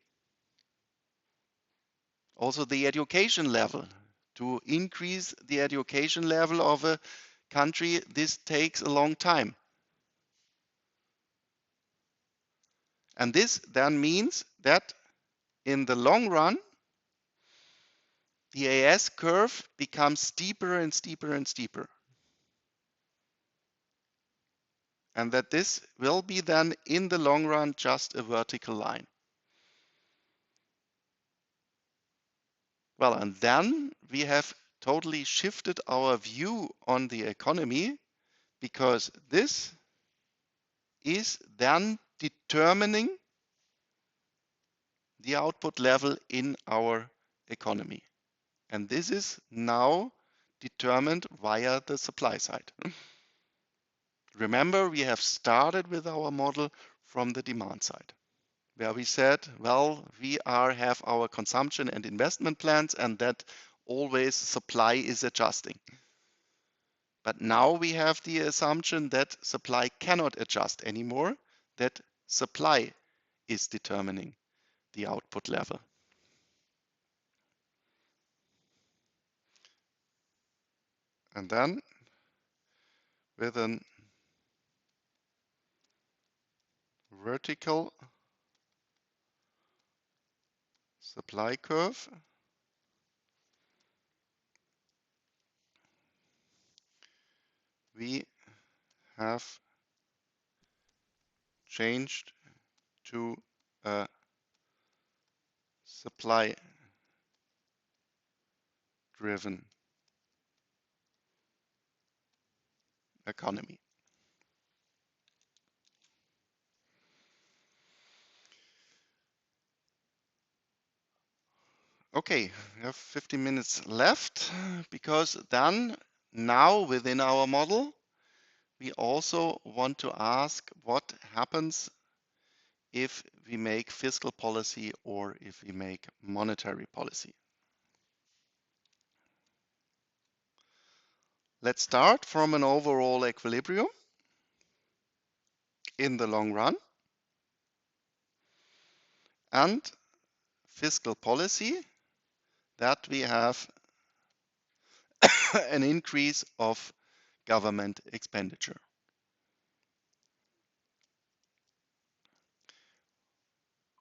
Also the education level. To increase the education level of a country, this takes a long time. And this then means that in the long run, the AS curve becomes steeper and steeper and steeper. And that this will be then in the long run just a vertical line. Well, and then we have totally shifted our view on the economy, because this is then determining the output level in our economy. And this is now determined via the supply side. Remember, we have started with our model from the demand side, where we said, well, we have our consumption and investment plans, and that always supply is adjusting. But now we have the assumption that supply cannot adjust anymore, that supply is determining the output level. And then with a vertical supply curve, we have changed to a supply driven economy. Okay, we have 15 minutes left, because then now within our model, we also want to ask what happens if we make fiscal policy or if we make monetary policy. Let's start from an overall equilibrium in the long run and fiscal policy that we have an increase of government expenditure.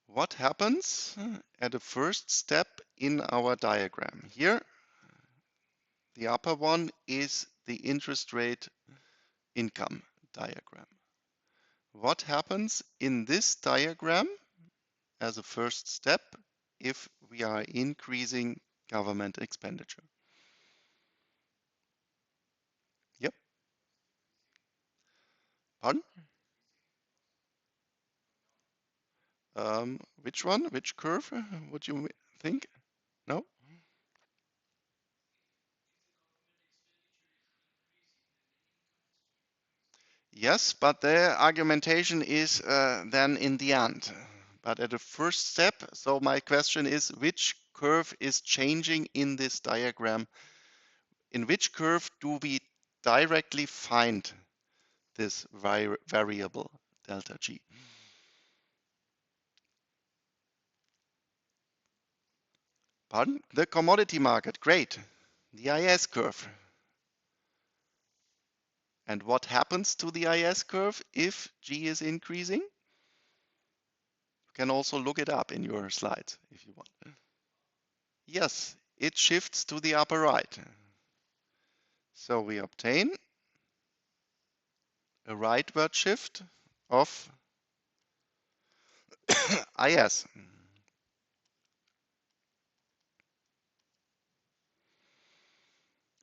What happens at the first step in our diagram? Here, the upper one is the interest rate income diagram. What happens in this diagram as a first step if we are increasing government expenditure? Yep. Pardon? Which one? Which curve would you think? No? Yes, but the argumentation is then in the end. But at the first step, so my question is, which curve is changing in this diagram? In which curve do we directly find this variable delta G? Pardon? The commodity market, great. The IS curve. And what happens to the IS curve if G is increasing? You can also look it up in your slides if you want. Yes, it shifts to the upper right. So we obtain a rightward shift of IS.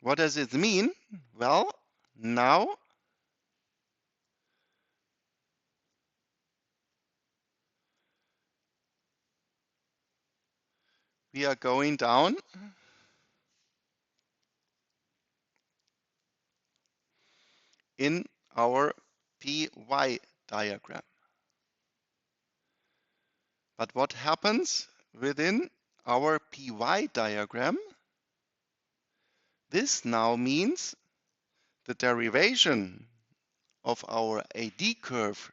What does it mean? Well, now we are going down in our PY diagram. But what happens within our PY diagram? This now means the derivation of our AD curve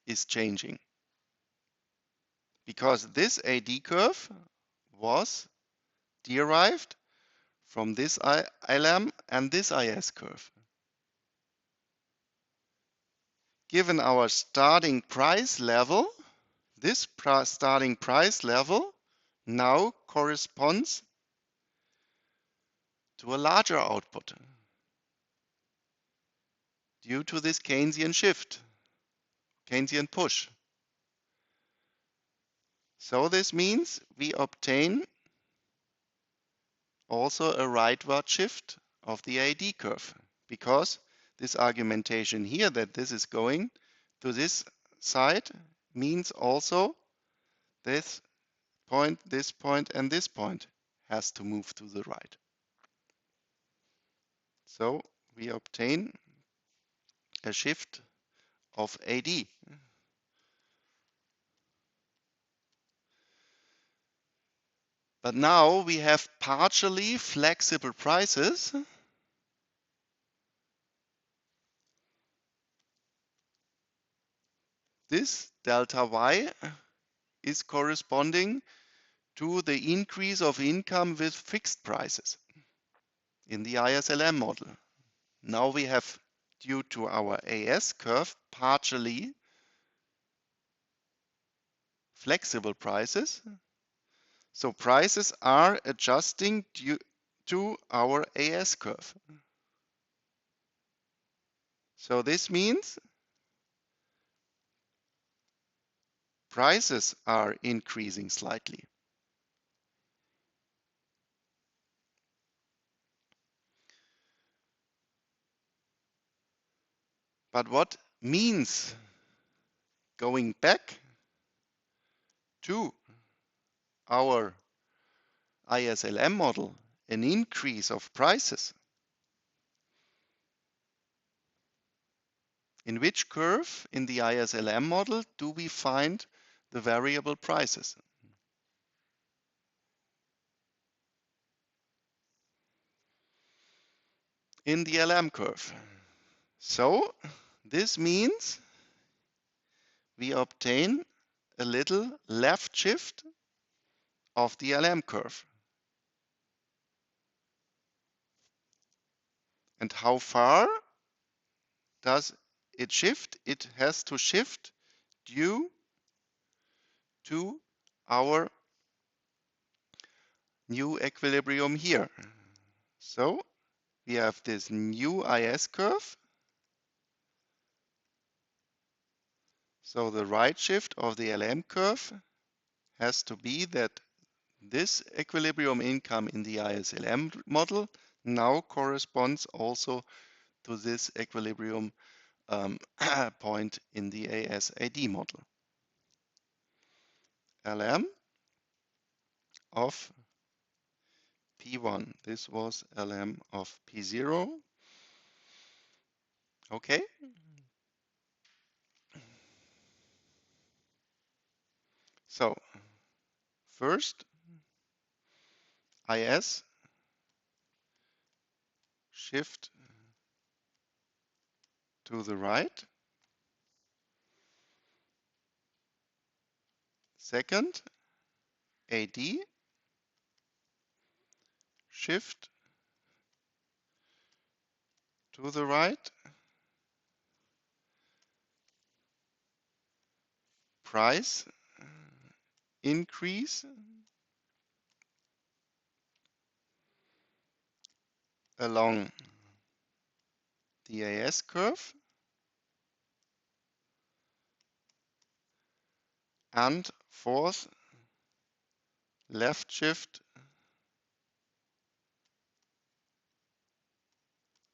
is changing, because this AD curve was derived from this ILM and this IS curve. Given our starting price level, this starting price level now corresponds to a larger output due to this Keynesian shift, Keynesian push. So this means we obtain also a rightward shift of the AD curve, because this argumentation here that this is going to this side means also this point, and this point has to move to the right. So we obtain a shift of AD. But now we have partially flexible prices. This delta Y is corresponding to the increase of income with fixed prices in the ISLM model. Now we have, due to our AS curve, partially flexible prices. So prices are adjusting due to our AS curve. So this means prices are increasing slightly. But what means going back to our ISLM model an increase of prices? In which curve in the ISLM model do we find the variable prices? in the LM curve. So this means we obtain a little left shift of the LM curve. And how far does it shift? It has to shift due to our new equilibrium here. So we have this new IS curve. So the right shift of the LM curve has to be that this equilibrium income in the ISLM model now corresponds also to this equilibrium point in the ASAD model. LM of P1. This was LM of P0. Okay. So first, IS shift to the right. Second, AD shift to the right. Price increase along the AS curve. And fourth, left shift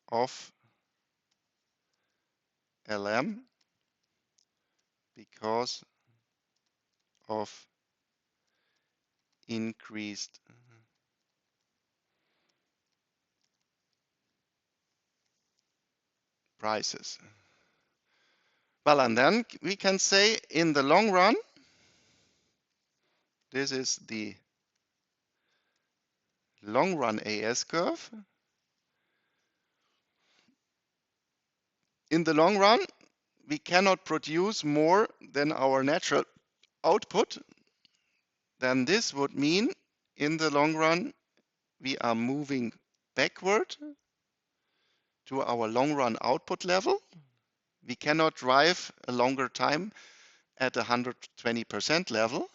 of LM because of increased prices. Well, and then we can say in the long run, this is the long run AS curve. In the long run, we cannot produce more than our natural output. Then this would mean in the long run, we are moving backward to our long run output level. We cannot drive a longer time at 120% level.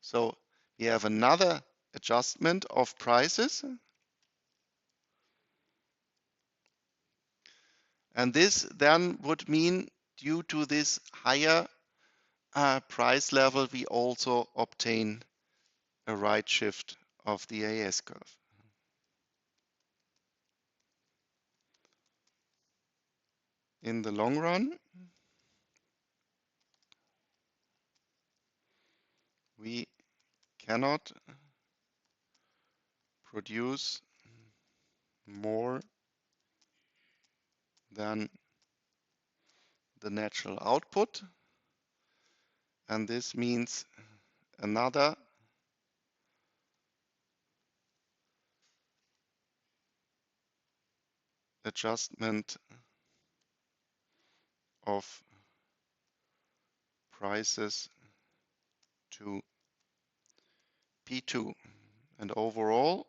So we have another adjustment of prices. And this then would mean due to this higher price level, we also obtain a right shift of the AS curve. In the long run, we cannot produce more than the natural output. And this means another adjustment of prices to P2. And overall,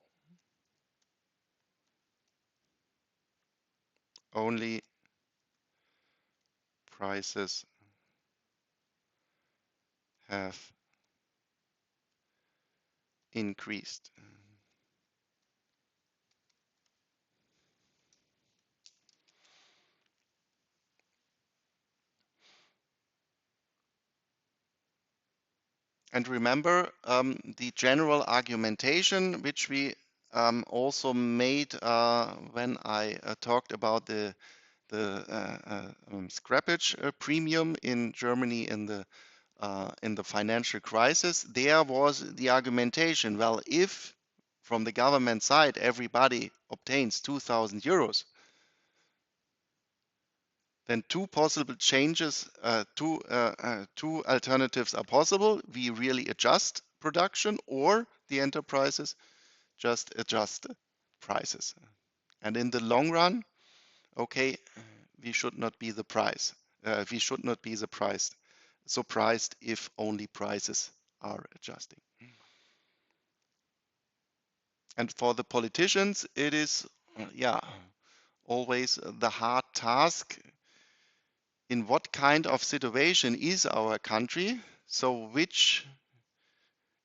only prices have increased. And remember the general argumentation which we also made when I talked about the scrappage premium in Germany in the financial crisis. There was the argumentation, well, if from the government side everybody obtains 2,000 euros, then two possible changes, two alternatives are possible. We really adjust production, or the enterprises just adjust prices. And in the long run, okay, we should not be surprised if only prices are adjusting. And for the politicians, it is, yeah, always the hard task. In what kind of situation is our country? So which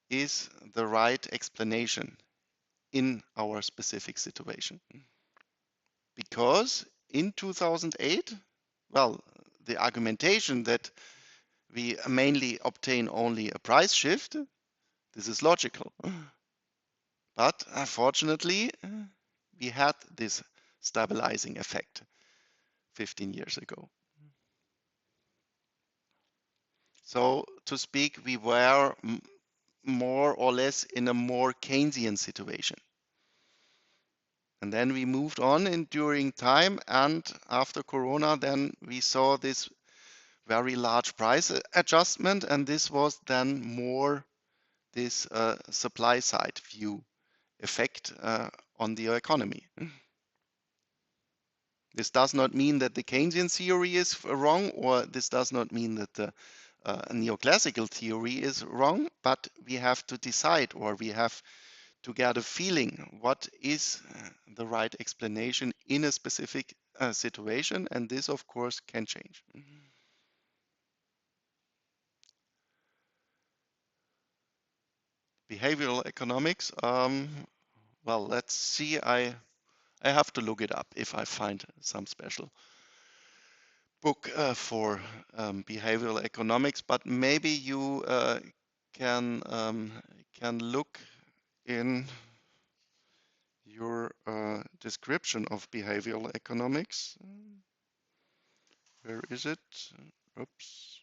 is the right explanation in our specific situation? Because in 2008, well, the argumentation that we mainly obtain only a price shift, this is logical. But unfortunately, we had this stabilizing effect 15 years ago. So to speak, we were more or less in a more Keynesian situation. And then we moved on in during time, and after Corona, then we saw this very large price adjustment, and this was then more this supply side view effect on the economy. This does not mean that the Keynesian theory is wrong, or this does not mean that the neoclassical theory is wrong, but we have to decide, or we have to get a feeling what is the right explanation in a specific situation, and this of course can change. Behavioral economics, well, let's see, I have to look it up if I find some special book for behavioral economics, but maybe you can look in your description of behavioral economics. Where is it? Oops.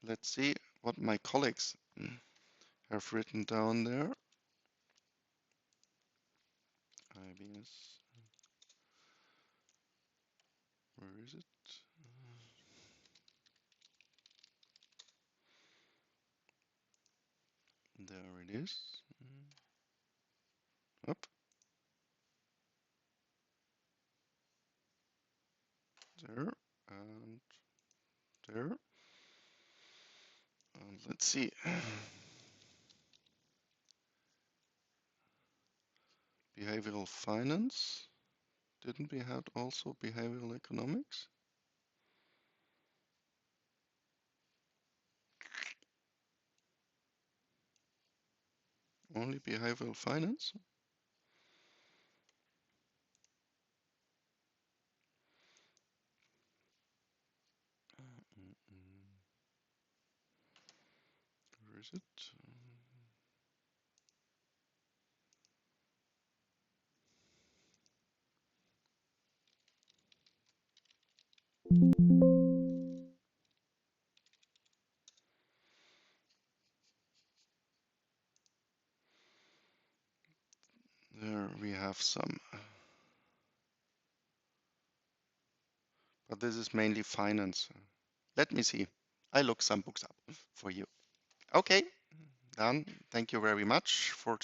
Let's see what my colleagues have written down there. IBS. Where is it? There it is. Up. There and there. And let's see. Behavioral finance. Didn't we have also behavioral economics? Only behavioral finance? Where is it? There we have some. But this is mainly finance. Let me see. I look some books up for you. Okay, then thank you very much for